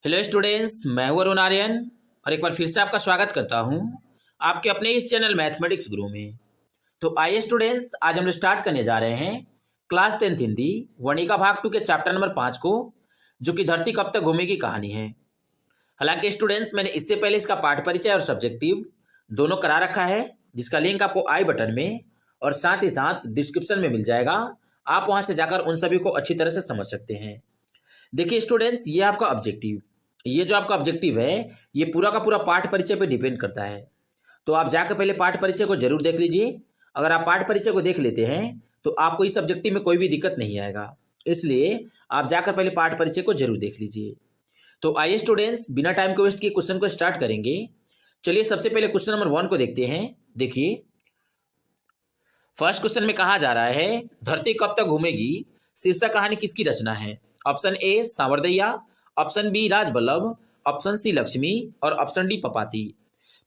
Hello students, मैं हूं अरुण आर्यन और एक बार फिर से आपका स्वागत करता हूं आपके अपने इस चैनल मैथमेटिक्स गुरु में। तो आइए स्टूडेंट्स, आज हम लोग स्टार्ट करने जा रहे हैं क्लास 10th हिंदी वर्णिका भाग 2 के चैप्टर नंबर 5 को, जो कि धरती कब तक घूमेगी कहानी है। हालांकि स्टूडेंट्स, मैंने इससे पहले इसका पाठ परिचय और सब्जेक्टिव दोनों करा रखा है, जिसका लिंक आपको आई बटन में और साथ ही साथ डिस्क्रिप्शन में मिल जाएगा। आप वहां से जाकर उन सभी को अच्छी तरह से समझ सकते हैं। देखिए स्टूडेंट्स, ये आपका ऑब्जेक्टिव, ये जो आपका ऑब्जेक्टिव है, ये पूरा का पूरा पाठ परिचय पे डिपेंड करता है। तो आप जाकर पहले पाठ परिचय को जरूर देख लीजिए। अगर आप पाठ परिचय को देख लेते हैं तो आपको इस ऑब्जेक्टिव में कोई भी दिक्कत नहीं आएगा, इसलिए आप जाकर पहले पाठ परिचय को जरूर देख लीजिए। तो आइए स्टूडेंट्स, बिना टाइम को वेस्ट किए क्वेश्चन को स्टार्ट करेंगे। चलिए सबसे पहले क्वेश्चन नंबर 1 को देखते हैं। देखिए, फर्स्ट क्वेश्चन में कहा जा रहा है धरती कब तक घूमेगी शीर्षक कहानी किसकी रचना है। Option A Savardaiya, option B Rajballabh, option C Lakshmi और ऑप्शन डी पपाती।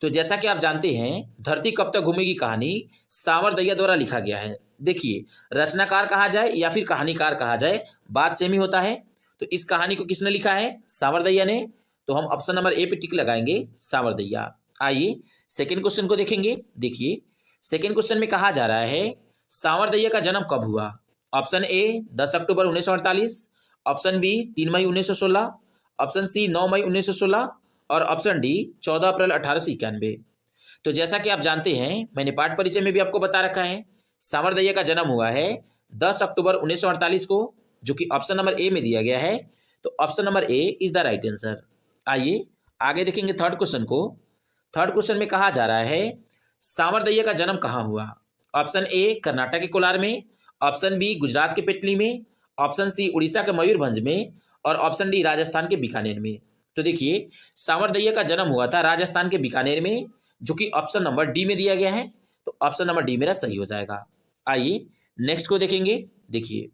तो जैसा कि आप जानते हैं, धरती कब तक घूमेगी कहानी सावरदैया द्वारा लिखा गया है। देखिए, रचनाकार कहा जाए या फिर कहानीकार कहा जाए, बात सेम ही होता है। तो इस कहानी को किसने लिखा है? सावरदैया ने। तो हम ऑप्शन नंबर ए पे टिक लगाएंगे, सावरदैया। आइए सेकेंड क्वेश्चन को देखेंगे। देखिए, सेकेंड क्वेश्चन में कहा जा रहा है सावरदैया का जन्म कब हुआ। ऑप्शन ए 10 अक्टूबर 1948, ऑप्शन बी 3 मई 1916, ऑप्शन सी 9 मई 1916 और ऑप्शन डी 14 अप्रैल 1891। तो जैसा कि आप जानते हैं, मैंने पाठ परिचय में भी आपको बता रखा है, सावरदैया का जन्म हुआ है 10 अक्टूबर 1948 को, जो कि ऑप्शन नंबर ए में दिया गया है। तो option number A is the right answer. आइए आगे देखेंगे थर्ड क्वेश्चन को। थर्ड क्वेश्चन में कहा जा रहा है सावरदैया का जन्म कहाँ हुआ। ऑप्शन ए कर्नाटक के कोलार में, ऑप्शन बी गुजरात के पेटली में, ऑप्शन सी उड़ीसा के मयूरभंज में और ऑप्शन डी राजस्थान के बीकानेर में। तो देखिए, सावरदैया का जन्म हुआ था राजस्थान के बीकानेर में, जो कि ऑप्शन नंबर डी में दिया गया है। तो ऑप्शन नंबर डी मेरा सही हो जाएगा। आइए नेक्स्ट को देखेंगे। देखिए,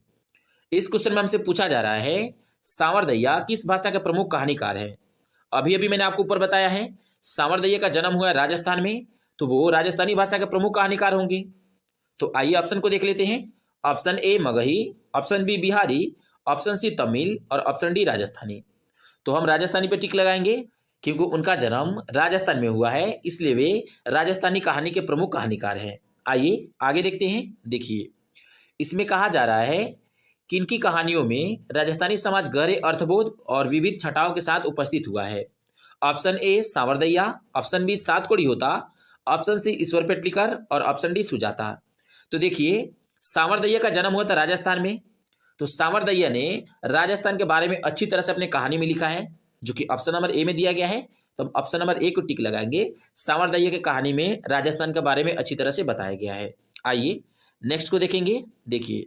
इस क्वेश्चन में हमसे पूछा जा रहा है सावरदैया किस भाषा के प्रमुख कहानीकार है। अभी अभी मैंने आपको ऊपर बताया है सावरदैया का जन्म हुआ है राजस्थान में, तो वो राजस्थानी भाषा के प्रमुख कहानीकार होंगे। तो आइए ऑप्शन को देख लेते हैं। Option A Magahi, option B Bihari, option C Tamil और ऑप्शन डी राजस्थानी। तो हम राजस्थानी पे टिक लगाएंगे, क्योंकि उनका जन्म राजस्थान में हुआ है, इसलिए वे राजस्थानी कहानी के प्रमुख कहानीकार हैं। आइए आगे देखते हैं। देखिए, इसमें कहा जा रहा है कि इनकी कहानियों में राजस्थानी समाज गहरे अर्थबोध और विविध छटाओं के साथ उपस्थित हुआ है। Option A Savardaiya, option B सातकोड़ी होता, ऑप्शन सी ईश्वर पेटलीकर और ऑप्शन डी सुजाता। तो देखिए, सावरदैया का जन्म हुआ था राजस्थान में, तो सावरदैया ने राजस्थान के बारे में अच्छी तरह से अपने कहानी में लिखा है, जो कि ऑप्शन नंबर ए में दिया गया है। तो हम ऑप्शन नंबर ए को टिक लगाएंगे, सावरदैया की कहानी में राजस्थान के बारे में अच्छी तरह से बताया गया है। आइए नेक्स्ट को देखेंगे। देखिए,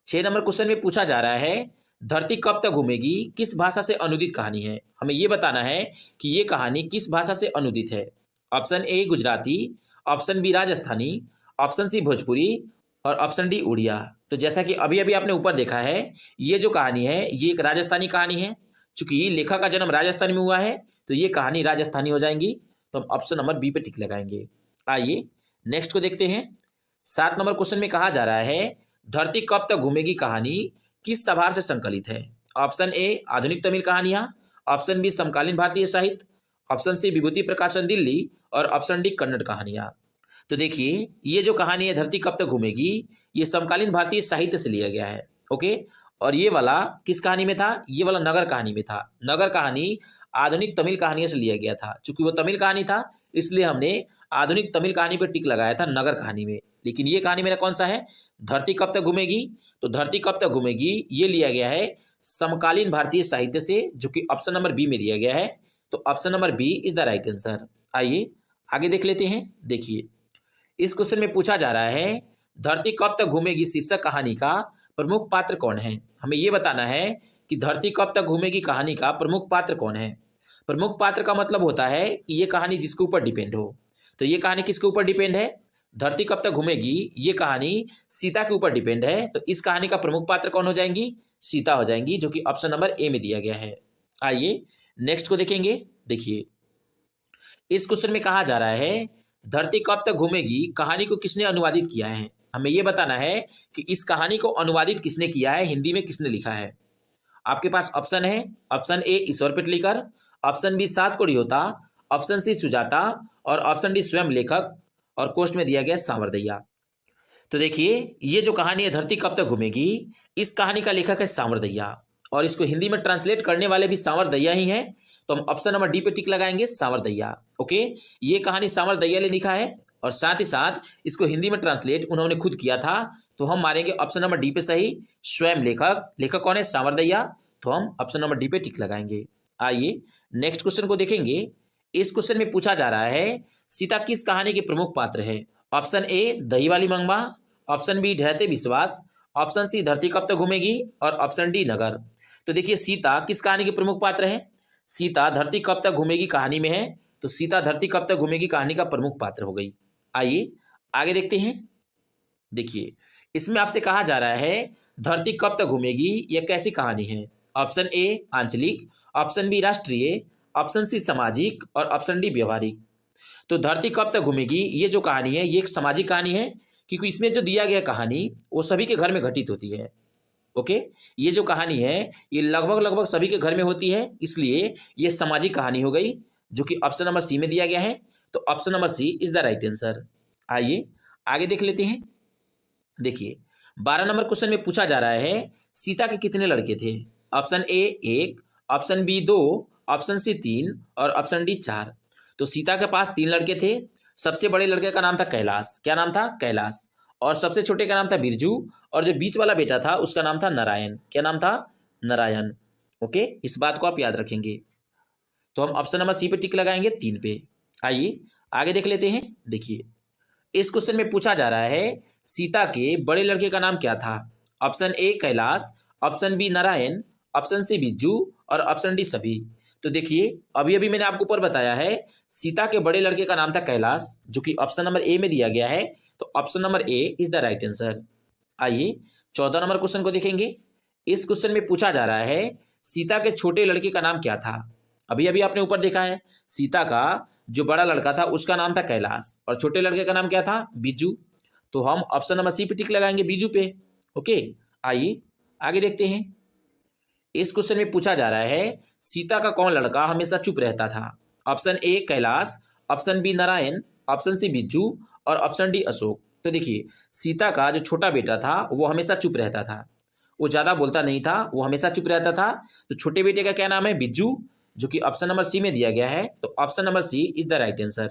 6 नंबर क्वेश्चन में पूछा जा रहा है धरती कब तक घूमेगी किस भाषा से अनुदित कहानी है। हमें यह बताना है कि ये कहानी किस भाषा से अनुदित है। Option A Gujarati, option B Rajasthani, option C Bhojpuri और ऑप्शन डी उड़िया। तो जैसा कि अभी अभी आपने ऊपर देखा है, ये जो कहानी है ये एक राजस्थानी कहानी है। चूंकि लेखक का जन्म राजस्थान में हुआ है, तो ये कहानी राजस्थानी हो जाएंगी। तो हम ऑप्शन नंबर बी पे टिक लगाएंगे। आइए नेक्स्ट को देखते हैं। 7 नंबर क्वेश्चन में कहा जा रहा है धरती कब तक घूमेगी कहानी किस सभार से संकलित है। ऑप्शन ए आधुनिक तमिल कहानियां, ऑप्शन बी समकालीन भारतीय साहित्य, ऑप्शन सी विभूति प्रकाशन दिल्ली और ऑप्शन डी कन्नड़ कहानियां। तो देखिए, ये जो कहानी है धरती कब तक घूमेगी, ये समकालीन भारतीय साहित्य से लिया गया है। ओके, और ये वाला किस कहानी में था? ये वाला नगर कहानी में था। नगर कहानी आधुनिक तमिल कहानी से लिया गया था। चूंकि वो तमिल कहानी था, इसलिए हमने आधुनिक तमिल कहानी पर टिक लगाया था नगर कहानी में। लेकिन ये कहानी मेरा कौन सा है? धरती कब तक घूमेगी। तो धरती कब तक घूमेगी ये लिया गया है समकालीन भारतीय साहित्य से, जो कि ऑप्शन नंबर बी में दिया गया है। तो option number B is the right answer. आइए आगे देख लेते हैं। देखिए, इस क्वेश्चन में पूछा जा रहा है धरती कब तक घूमेगी शीर्षक कहानी का प्रमुख पात्र कौन है। हमें यह बताना है कि धरती कब तक घूमेगी कहानी का प्रमुख पात्र कौन है। प्रमुख पात्र का मतलब होता है कि ये कहानी जिसके ऊपर डिपेंड हो। तो ये कहानी किसके ऊपर डिपेंड है? धरती कब तक घूमेगी ये कहानी सीता के ऊपर डिपेंड है। तो इस कहानी का प्रमुख पात्र कौन हो जाएंगी? सीता हो जाएंगी, जो कि ऑप्शन नंबर ए में दिया गया है। आइए नेक्स्ट को देखेंगे। देखिए, इस क्वेश्चन में कहा जा रहा है धरती कब तक घूमेगी कहानी को किसने अनुवादित किया है। हमें यह बताना है कि इस कहानी को अनुवादित किसने किया है, हिंदी में किसने लिखा है। आपके पास ऑप्शन है, option A Ishwar Petlikar, option B सात कोड़ी होता, ऑप्शन सी सुजाता और ऑप्शन डी स्वयं लेखक और कोष्ट में दिया गया सांवरदैया। तो देखिए ये जो कहानी है धरती कब तक घूमेगी, इस कहानी का लेखक है सांवरदैया और इसको हिंदी में ट्रांसलेट करने वाले भी सांवरदैया ही हैं। तो हम ऑप्शन नंबर डी पे टिक लगाएंगे, सांवरदैया। ओके, ये कहानी सांवरदैया ने लिखा है और साथ ही साथ इसको हिंदी में ट्रांसलेट उन्होंने खुद किया था। तो हम मारेंगे ऑप्शन नंबर डी पे सही, स्वयं लेखक। लेखक कौन है? सांवरदैया। तो हम ऑप्शन नंबर डी पे टिक लगाएंगे। आइए नेक्स्ट क्वेश्चन को देखेंगे। इस क्वेश्चन में पूछा जा रहा है सीता किस कहानी के प्रमुख पात्र है? ऑप्शन ए दही वाली मंगवा, ऑप्शन बी ढहते विश्वास, ऑप्शन सी धरती कब तक घूमेगी और ऑप्शन डी नगर। तो देखिए सीता किस कहानी के प्रमुख पात्र है? सीता धरती कब तक घूमेगी कहानी में है, तो सीता धरती कब तक घूमेगी कहानी का प्रमुख पात्र हो गई। आइए आगे देखते हैं। देखिए इसमें आपसे कहा जा रहा है धरती कब तक घूमेगी यह कैसी कहानी है? ऑप्शन ए आंचलिक, ऑप्शन बी राष्ट्रीय, ऑप्शन सी सामाजिक और ऑप्शन डी व्यवहारिक। तो धरती कब तक घूमेगी ये जो कहानी है ये एक सामाजिक कहानी है, क्योंकि इसमें जो दिया गया कहानी वो सभी के घर में घटित होती है। ओके, ये जो कहानी है ये लगभग लगभग सभी के घर में होती है, इसलिए ये सामाजिक कहानी हो गई, जो कि ऑप्शन नंबर सी में दिया गया है। तो option number C is the right answer. आइए आगे देख लेते हैं। देखिए 12 नंबर क्वेश्चन में पूछा जा रहा है सीता के कितने लड़के थे? ऑप्शन ए एक, ऑप्शन बी दो, ऑप्शन सी तीन और ऑप्शन डी चार। तो सीता के पास तीन लड़के थे। सबसे बड़े लड़के का नाम था कैलाश। क्या नाम था? कैलाश। और सबसे छोटे का नाम था बिरजू और जो बीच वाला बेटा था उसका नाम था नारायण। क्या नाम था? नारायण। ओके, इस बात को आप याद रखेंगे। तो हम ऑप्शन नंबर सी पे टिक लगाएंगे, तीन पे। आइए आगे देख लेते हैं। देखिए इस क्वेश्चन में पूछा जा रहा है सीता के बड़े लड़के का नाम क्या था? Option A Kailash, option B Narayan, option C Bijju और ऑप्शन डी सभी। तो देखिए अभी अभी मैंने आपको ऊपर बताया है सीता के बड़े लड़के का नाम था कैलाश, जो कि ऑप्शन नंबर ए में दिया गया है। तो option number A is the right answer. आइए 14 नंबर क्वेश्चन को देखेंगे। इस क्वेश्चन में पूछा जा रहा है सीता के छोटे लड़के का नाम क्या था? अभी अभी आपने ऊपर देखा है सीता का जो बड़ा लड़का था उसका नाम था कैलाश और छोटे लड़के का नाम क्या था? बिज्जू। तो हम ऑप्शन नंबर सी पे टिक लगाएंगे, बिज्जू पे। ओके, आइए आगे देखते हैं। इस क्वेश्चन में पूछा जा रहा है सीता का कौन लड़का हमेशा चुप रहता था? Option A Kailash, option B Narayan, option C Bijju और ऑप्शन डी अशोक। तो देखिए सीता का जो छोटा बेटा था वो हमेशा चुप रहता था, वो ज्यादा बोलता नहीं था, वो हमेशा चुप रहता था। तो छोटे बेटे का क्या नाम है? बिज्जू, जो कि ऑप्शन नंबर सी में दिया गया है। तो option number C is the right answer.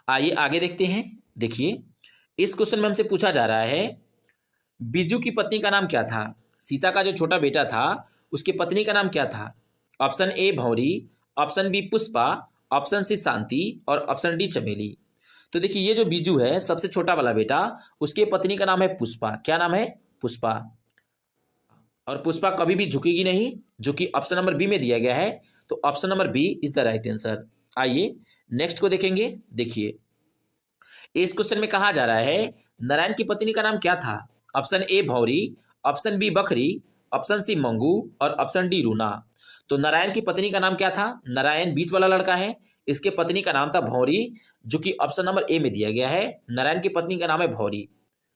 आइए आगे देखते हैं। देखिए इस क्वेश्चन में हमसे पूछा जा रहा है बिज्जू की पत्नी का नाम क्या था? सीता का जो छोटा बेटा था उसकी पत्नी का नाम क्या था? Option A Bhauri, option B Pushpa, option C Shanti और ऑप्शन डी चमेली। तो देखिए ये जो बिज्जू है सबसे छोटा वाला बेटा, उसके पत्नी का नाम है पुष्पा। क्या नाम है? पुष्पा। और पुष्पा कभी भी झुकेगी नहीं, जो कि ऑप्शन नंबर बी में दिया गया है। तो option number B is the right answer. आइए नेक्स्ट को देखेंगे। देखिए इस क्वेश्चन में कहा जा रहा है नारायण की पत्नी का नाम क्या था? Option A Bhauri, option B Bakhri, option C Mangu और ऑप्शन डी रूना। तो नारायण की पत्नी का नाम क्या था? नारायण बीच वाला लड़का है, इसके पत्नी का नाम था भौरी, जो कि ऑप्शन नंबर ए में दिया गया है। नारायण की पत्नी का नाम है भौरी।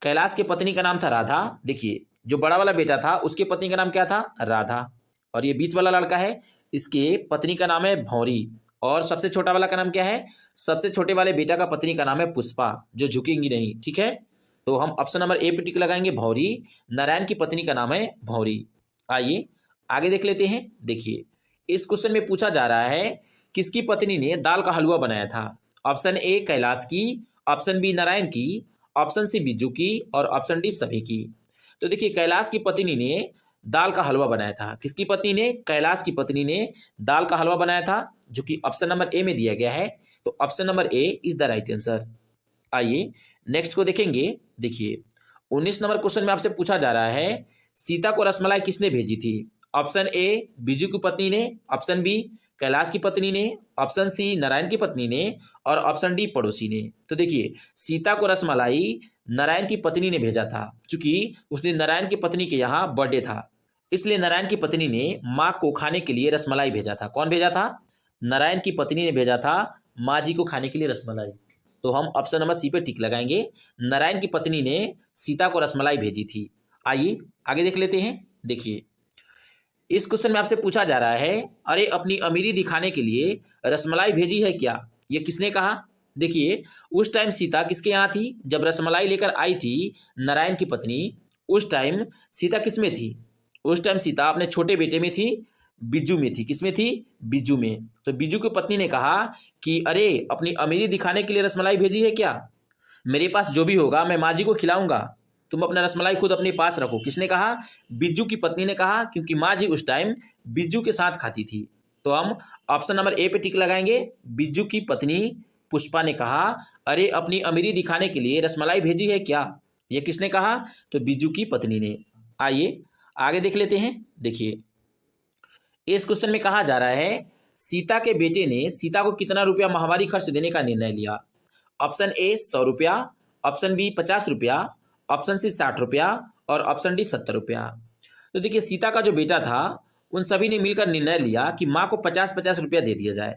कैलाश की पत्नी का नाम था राधा। देखिए जो बड़ा वाला बेटा था उसके पत्नी का नाम क्या था? राधा। और ये बीच वाला लड़का है, इसके पत्नी का नाम है भौरी। और सबसे छोटा वाला का नाम क्या है? सबसे छोटे वाले बेटा का पत्नी का नाम है पुष्पा, जो झुकेंगी नहीं। ठीक है, तो हम ऑप्शन नंबर ए पे टिक लगाएंगे, भौरी। नारायण की पत्नी का नाम है भौरी। आइए आगे देख लेते हैं। देखिए इस क्वेश्चन में पूछा जा रहा है किसकी पत्नी ने दाल का हलवा बनाया था? ऑप्शन ए कैलाश की, ऑप्शन बी नारायण की, ऑप्शन सी बिज्जू की और ऑप्शन डी सभी की। तो देखिए कैलाश की पत्नी ने दाल का हलवा बनाया था। किसकी पत्नी ने? कैलाश की पत्नी ने दाल का हलवा बनाया था, जो कि ऑप्शन नंबर ए में दिया गया है। तो option number A is the right answer. आइए नेक्स्ट को देखेंगे। देखिए 19 नंबर क्वेश्चन में आपसे पूछा जा रहा है सीता को रसमलाई किसने भेजी थी? ऑप्शन ए बिजू की पत्नी ने, ऑप्शन बी कैलाश की पत्नी ने, ऑप्शन सी नारायण की पत्नी ने और ऑप्शन डी पड़ोसी ने। तो देखिए सीता को रसमलाई नारायण की पत्नी ने भेजा था, क्योंकि उसने नारायण की पत्नी के यहाँ बर्थडे था, इसलिए नारायण की पत्नी ने माँ को खाने के लिए रसमलाई भेजा था। कौन भेजा था? नारायण की पत्नी ने भेजा था माँ जी को खाने के लिए रसमलाई। तो हम ऑप्शन नंबर सी पे टिक लगाएंगे, नारायण की पत्नी ने सीता को रसमलाई भेजी थी। आइए आगे देख लेते हैं। देखिए इस क्वेश्चन में आपसे पूछा जा रहा है, अरे अपनी अमीरी दिखाने के लिए रसमलाई भेजी है क्या? ये किसने कहा? देखिए, उस टाइम सीता किसके यहाँ थी? जब रसमलाई लेकर आई थी नारायण की पत्नी, उस टाइम सीता किस में थी? उस टाइम सीता अपने छोटे बेटे में थी, बिज्जू में थी। किस में थी? बिज्जू में। तो बिज्जू की पत्नी ने कहा कि अरे अपनी अमीरी दिखाने के लिए रसमलाई भेजी है क्या? मेरे पास जो भी होगा मैं माँ जी को खिलाऊंगा, तुम अपना रसमलाई खुद अपने पास रखो। किसने कहा? बिज्जू की पत्नी ने कहा, क्योंकि माँ जी उस टाइम बिज्जू के साथ खाती थी। तो हम ऑप्शन नंबर ए पे टिक लगाएंगे। बिज्जू की पत्नी पुष्पा ने कहा, अरे अपनी अमीरी दिखाने के लिए रसमलाई भेजी है क्या? ये किसने कहा? तो बिज्जू की पत्नी ने। आइए आगे देख लेते हैं। देखिए, इस क्वेश्चन में कहा जा रहा है, सीता के बेटे ने सीता को कितना रुपया माहवारी खर्च देने का निर्णय लिया? ऑप्शन ए 100 रुपया, ऑप्शन बी 50 रुपया, ऑप्शन सी 60 रुपया और ऑप्शन डी 70 रुपया। तो देखिए, सीता का जो बेटा था उन सभी ने मिलकर निर्णय लिया कि माँ को 50-50 रुपया दे दिया जाए।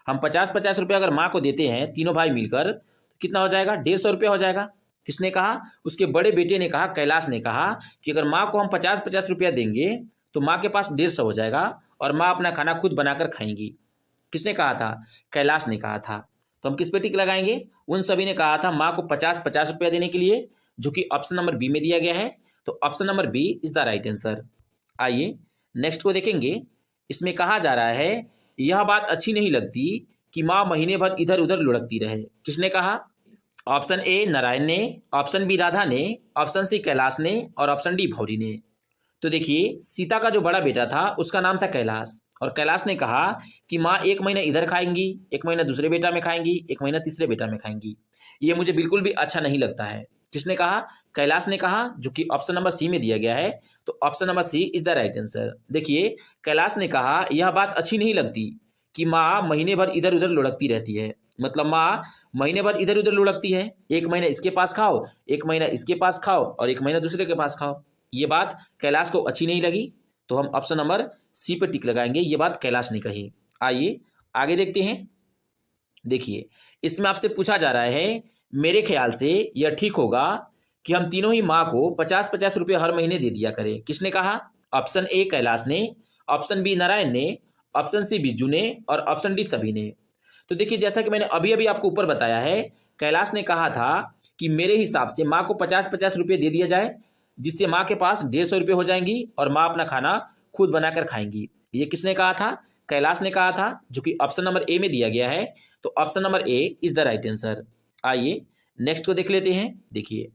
हम 50-50 रुपया अगर माँ को देते हैं तीनों भाई मिलकर, तो कितना हो जाएगा? 150 रुपया हो जाएगा। किसने कहा? उसके बड़े बेटे ने कहा, कैलाश ने कहा कि अगर माँ को हम 50-50 रुपया देंगे तो माँ के पास 150 हो जाएगा और माँ अपना खाना खुद बनाकर खाएंगी। किसने कहा था? कैलाश ने कहा था। तो हम किस पे टिक लगाएंगे? उन सभी ने कहा था माँ को 50-50 रुपया देने के लिए, जो कि ऑप्शन नंबर बी में दिया गया है। तो option number B is the right answer. आइए नेक्स्ट को देखेंगे। इसमें कहा जा रहा है, यह बात अच्छी नहीं लगती कि माँ महीने भर इधर उधर लुढ़कती रहे। किसने कहा? ऑप्शन ए नारायण ने, ऑप्शन बी राधा ने, ऑप्शन सी कैलाश ने और ऑप्शन डी भौरी ने। तो देखिए, सीता का जो बड़ा बेटा था उसका नाम था कैलाश, और कैलाश ने कहा कि माँ एक महीना इधर खाएंगी, एक महीना दूसरे बेटा में खाएंगी, एक महीना तीसरे बेटा में खाएंगी। ये मुझे बिल्कुल भी अच्छा नहीं लगता है। किसने कहा? कैलाश ने कहा, जो कि ऑप्शन नंबर सी में दिया गया है। तो option number C is the right answer. देखिए, कैलाश ने कहा यह बात अच्छी नहीं लगती कि माँ महीने भर इधर उधर लुढ़कती रहती है। मतलब माँ महीने भर इधर उधर लुढ़कती है, एक महीना इसके पास खाओ, एक महीना इसके पास खाओ और एक महीना दूसरे के पास खाओ। ये बात कैलाश को अच्छी नहीं लगी, तो हम ऑप्शन नंबर सी पे टिक लगाएंगे, ये बात कैलाश ने कही। आइए आगे देखते हैं। देखिए, इसमें आपसे पूछा जा रहा है, मेरे ख्याल से यह ठीक होगा कि हम तीनों ही माँ को 50-50 रुपये हर महीने दे दिया करें। किसने कहा? ऑप्शन ए कैलाश ने, ऑप्शन बी नारायण ने, ऑप्शन सी बिज्जू ने और ऑप्शन डी सभी ने। तो देखिए, जैसा कि मैंने अभी अभी आपको ऊपर बताया है, कैलाश ने कहा था कि मेरे हिसाब से माँ को 50-50 रुपये दे दिया जाए, जिससे माँ के पास 150 रुपये हो जाएंगी और माँ अपना खाना खुद बनाकर खाएंगी। ये किसने कहा था? कैलाश ने कहा था, जो कि ऑप्शन नंबर ए में दिया गया है। तो option number A is the right answer. आइए नेक्स्ट को देख लेते हैं। देखिए,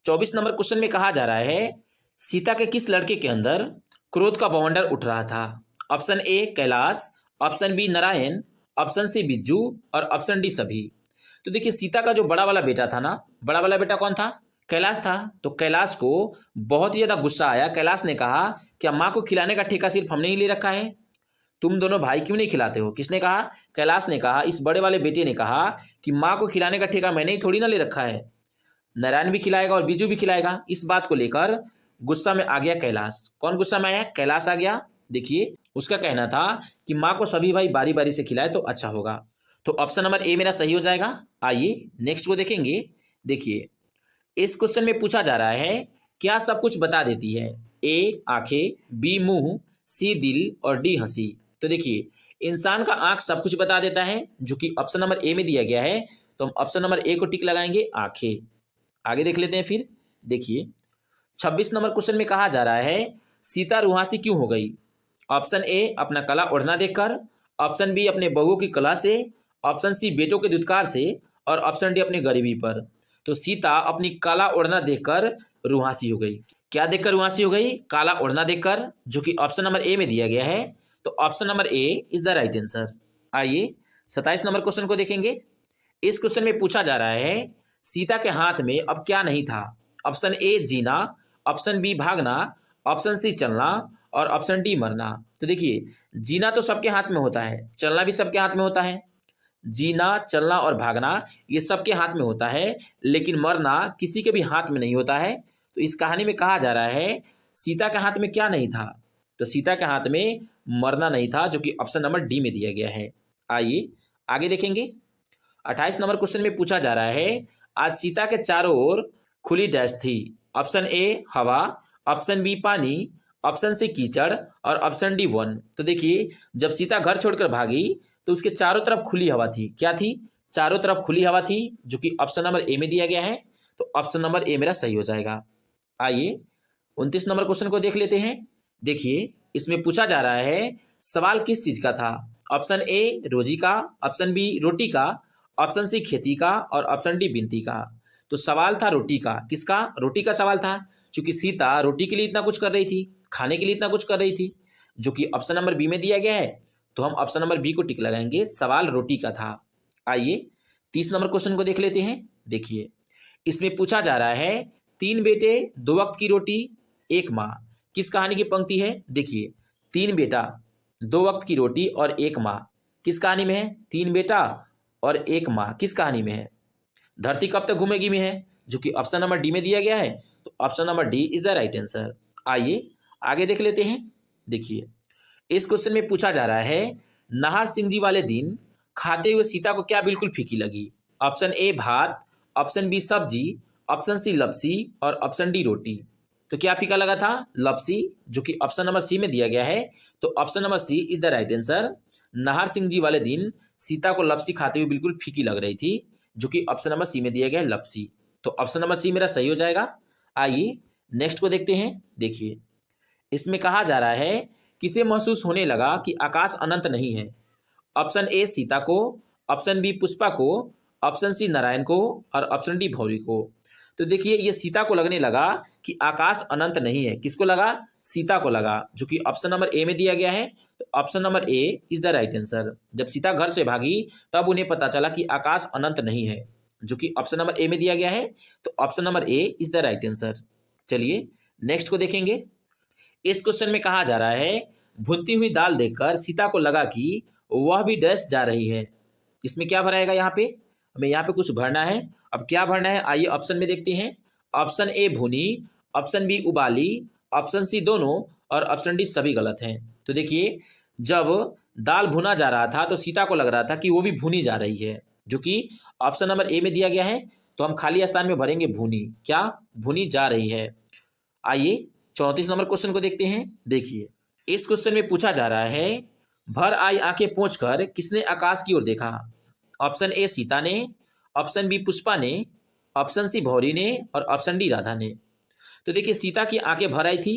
24 नंबर क्वेश्चन में कहा जा रहा है, सीता के किस लड़के के अंदर क्रोध का बवंडर उठ रहा था? Option A Kailash, option B Narayan, option C Bijju और ऑप्शन डी सभी। तो देखिए, सीता का जो बड़ा वाला बेटा था ना, बड़ा वाला बेटा कौन था? कैलाश था। तो कैलाश को बहुत ही ज्यादा गुस्सा आया। कैलाश ने कहा, क्या माँ को खिलाने का ठेका सिर्फ हमने ही ले रखा है? तुम दोनों भाई क्यों नहीं खिलाते हो? किसने कहा? कैलाश ने कहा, इस बड़े वाले बेटे ने कहा कि माँ को खिलाने का ठेका मैंने ही थोड़ी ना ले रखा है, नारायण भी खिलाएगा और बिजू भी खिलाएगा। इस बात को लेकर गुस्सा में आ गया कैलाश। कौन गुस्सा में आया? कैलाश आ गया। देखिए, उसका कहना था कि माँ को सभी भाई बारी बारी से खिलाए तो अच्छा होगा। तो ऑप्शन नंबर ए मेरा सही हो जाएगा। आइए नेक्स्ट को देखेंगे। देखिए, इस क्वेश्चन में पूछा जा रहा है, क्या सब कुछ बता देती है? ए आंखें, बी मुंह, सी दिल और डी हंसी। तो देखिए, इंसान का आंख सब कुछ बता देता है, जो कि ऑप्शन नंबर ए में दिया गया है। तो हम ऑप्शन नंबर ए को टिक लगाएंगे, आंखें। आगे देख लेते हैं फिर। देखिए, 26 नंबर क्वेश्चन में कहा जा रहा है, सीता रुहासी क्यों हो गई? ऑप्शन ए अपना काला ओढ़ना देखकर, ऑप्शन बी अपने बहू की कला से, ऑप्शन सी बेटों के दुत्कार से और ऑप्शन डी अपनी गरीबी पर। तो सीता अपनी काला ओढ़ना देखकर रुहासी हो गई। क्या देखकर रुहासी हो गई? काला ओढ़ना देखकर, जो कि ऑप्शन नंबर ए में दिया गया है। तो option number A is the right answer. आइए 27 नंबर क्वेश्चन को देखेंगे। इस क्वेश्चन में पूछा जा रहा है, सीता के हाथ में अब क्या नहीं था? ऑप्शन ए जीना, ऑप्शन बी भागना, ऑप्शन सी चलना और ऑप्शन डी मरना। तो देखिए, जीना तो सबके हाथ में होता है, चलना भी सबके हाथ में होता है। जीना, चलना और भागना ये सबके हाथ में होता है, लेकिन मरना किसी के भी हाथ में नहीं होता है। तो इस कहानी में कहा जा रहा है, सीता के हाथ में क्या नहीं था? तो सीता के हाथ में मरना नहीं था, जो कि ऑप्शन नंबर डी में दिया गया है। आइए आगे देखेंगे। 28 नंबर क्वेश्चन में पूछा जा रहा है, आज सीता के चारों ओर खुली डैश थी। ऑप्शन ए हवा, ऑप्शन बी पानी, ऑप्शन सी कीचड़ और ऑप्शन डी वन। तो देखिए जब सीता घर छोड़कर भागी तो उसके चारों तरफ खुली हवा थी। क्या थी? चारों तरफ खुली हवा थी, जो कि ऑप्शन नंबर ए में दिया गया है। तो ऑप्शन नंबर ए मेरा सही हो जाएगा। आइए 29 नंबर क्वेश्चन को देख लेते हैं। देखिए इसमें पूछा जा रहा है सवाल किस चीज का था। ऑप्शन ए रोजी का, ऑप्शन बी रोटी का, ऑप्शन सी खेती का और ऑप्शन डी बिनती का। तो सवाल था रोटी का। किसका? रोटी का सवाल था, क्योंकि सीता रोटी के लिए इतना कुछ कर रही थी, खाने के लिए इतना कुछ कर रही थी, जो कि ऑप्शन नंबर बी में दिया गया है। तो हम ऑप्शन नंबर बी को टिक लगाएंगे, सवाल रोटी का था। आइए 30 नंबर क्वेश्चन को देख लेते हैं। देखिए इसमें पूछा जा रहा है 3 बेटे 2 वक्त की रोटी 1 माँ। किस कहानी की पंक्ति है? देखिए 3 बेटा 2 वक्त की रोटी और 1 माँ किस कहानी में है? 3 बेटा और 1 माँ किस कहानी में है? धरती कब तक घूमेगी में है, जो कि ऑप्शन नंबर डी में दिया गया है। तो option number D is the right answer. आइए आगे देख लेते हैं। देखिए इस क्वेश्चन में पूछा जा रहा है नाहर सिंह जी वाले दिन खाते हुए सीता को क्या बिल्कुल फीकी लगी। ऑप्शन ए भात, ऑप्शन बी सब्जी, ऑप्शन सी लपसी और ऑप्शन डी रोटी। तो क्या फीका लगा था? लपसी, जो कि ऑप्शन नंबर सी में दिया गया है। तो option number C is the right answer. Nahar Singh ji वाले दिन सीता को लपसी खाते हुए बिल्कुल फीकी लग रही थी, जो कि ऑप्शन नंबर सी में दिया गया है लपसी। तो ऑप्शन नंबर सी मेरा सही हो जाएगा। आइए नेक्स्ट को देखते हैं। देखिए इसमें कहा जा रहा है किसे महसूस होने लगा कि आकाश अनंत नहीं है। ऑप्शन ए सीता को, ऑप्शन बी पुष्पा को, ऑप्शन सी नारायण को और ऑप्शन डी भौरी को। तो देखिए ये सीता को लगने लगा कि आकाश अनंत नहीं है। किसको लगा? सीता को लगा, जो कि ऑप्शन नंबर ए में दिया गया है। तो option number A is the right answer. जब सीता घर से भागी तब उन्हें पता चला कि आकाश अनंत नहीं है, जो कि ऑप्शन नंबर ए में दिया गया है। तो option number A is the right answer. चलिए नेक्स्ट को देखेंगे। इस क्वेश्चन में कहा जा रहा है भुनती हुई दाल देखकर सीता को लगा कि वह भी डैश जा रही है। इसमें क्या भराएगा? यहाँ पे हमें यहाँ पे कुछ भरना है। अब क्या भरना है आइए ऑप्शन में देखते हैं। ऑप्शन ए भुनी, ऑप्शन बी उबाली, ऑप्शन सी दोनों और ऑप्शन डी सभी गलत हैं। तो देखिए जब दाल भुना जा रहा था तो सीता को लग रहा था कि वो भी भुनी जा रही है, जो कि ऑप्शन नंबर ए में दिया गया है। तो हम खाली स्थान में भरेंगे भुनी। क्या? भुनी जा रही है। आइए 34 नंबर क्वेश्चन को देखते हैं। देखिए इस क्वेश्चन में पूछा जा रहा है भर आई आंखें पोंछ कर किसने आकाश की ओर देखा। ऑप्शन ए सीता ने, ऑप्शन बी पुष्पा ने, ऑप्शन सी भौरी ने और ऑप्शन डी राधा ने। तो देखिए सीता की आंखें भर आई थी,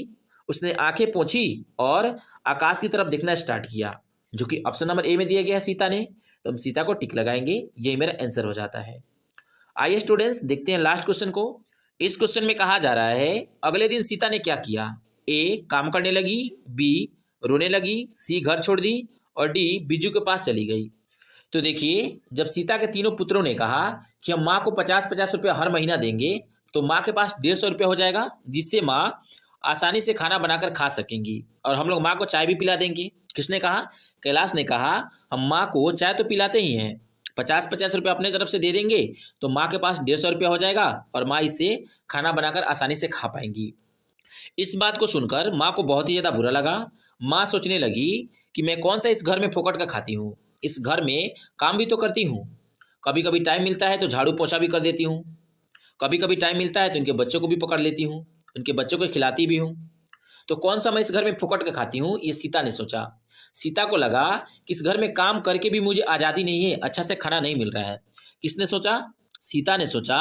उसने आंखें पोंछी और आकाश की तरफ देखना स्टार्ट किया, जो कि ऑप्शन नंबर ए में दिया गया है सीता ने। तो हम सीता को टिक लगाएंगे, यही मेरा आंसर हो जाता है। आइए स्टूडेंट्स देखते हैं लास्ट क्वेश्चन को। इस क्वेश्चन में कहा जा रहा है अगले दिन सीता ने क्या किया। ए काम करने लगी, बी रोने लगी, सी घर छोड़ दी और डी बिजू के पास चली गई। तो देखिए जब सीता के तीनों पुत्रों ने कहा कि हम माँ को 50-50 रुपया हर महीना देंगे, तो माँ के पास 150 रुपया हो जाएगा, जिससे माँ आसानी से खाना बनाकर खा सकेंगी और हम लोग माँ को चाय भी पिला देंगे। किसने कहा? कैलाश ने कहा हम माँ को चाय तो पिलाते ही हैं, 50-50 रुपया अपने तरफ से दे देंगे तो माँ के पास 150 रुपया हो जाएगा और माँ इससे खाना बनाकर आसानी से खा पाएंगी। इस बात को सुनकर माँ को बहुत ही ज़्यादा बुरा लगा। माँ सोचने लगी कि मैं कौन सा इस घर में फोकट का खाती हूँ, इस घर में काम भी तो करती हूँ, कभी कभी टाइम मिलता है तो झाड़ू पोछा भी कर देती हूँ, कभी कभी टाइम मिलता है तो इनके बच्चों को भी पकड़ लेती हूँ, उनके बच्चों को खिलाती भी हूँ, तो कौन सा मैं इस घर में फोकट का खाती हूँ। ये सीता ने सोचा। सीता को लगा कि इस घर में काम करके भी मुझे आज़ादी नहीं है, अच्छा से खाना नहीं मिल रहा है। किसने सोचा? सीता ने सोचा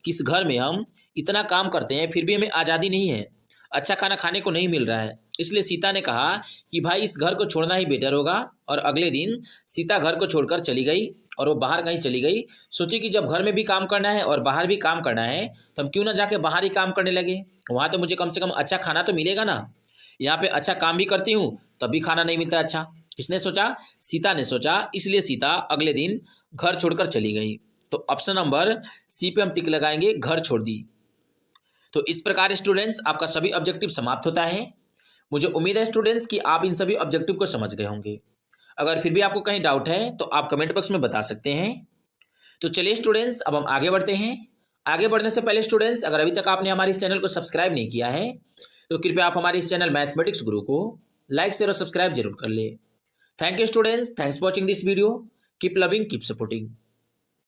कि इस घर में हम इतना काम करते हैं फिर भी हमें आज़ादी नहीं है, अच्छा खाना खाने को नहीं मिल रहा है। इसलिए सीता ने कहा कि भाई इस घर को छोड़ना ही बेटर होगा। और अगले दिन सीता घर को छोड़कर चली गई और वो बाहर कहीं चली गई। सोची कि जब घर में भी काम करना है और बाहर भी काम करना है तो हम क्यों ना जाके बाहर ही काम करने लगे, वहाँ तो मुझे कम से कम अच्छा खाना तो मिलेगा ना। यहाँ पे अच्छा काम भी करती हूँ तब भी खाना नहीं मिलता अच्छा। किसने सोचा? सीता ने सोचा। इसलिए सीता अगले दिन घर छोड़कर चली गई। तो ऑप्शन नंबर सी पे हम टिक लगाएंगे, घर छोड़ दी। तो इस प्रकार स्टूडेंट्स आपका सभी ऑब्जेक्टिव समाप्त होता है। मुझे उम्मीद है स्टूडेंट्स कि आप इन सभी ऑब्जेक्टिव को समझ गए होंगे। अगर फिर भी आपको कहीं डाउट है तो आप कमेंट बॉक्स में बता सकते हैं। तो चलिए स्टूडेंट्स अब हम आगे बढ़ते हैं। आगे बढ़ने से पहले स्टूडेंट्स अगर अभी तक आपने हमारे इस चैनल को सब्सक्राइब नहीं किया है तो कृपया आप हमारे इस चैनल मैथमेटिक्स गुरु को लाइक शेयर और सब्सक्राइब जरूर कर ले। Thank you students, thanks for watching this video. Keep loving, keep supporting.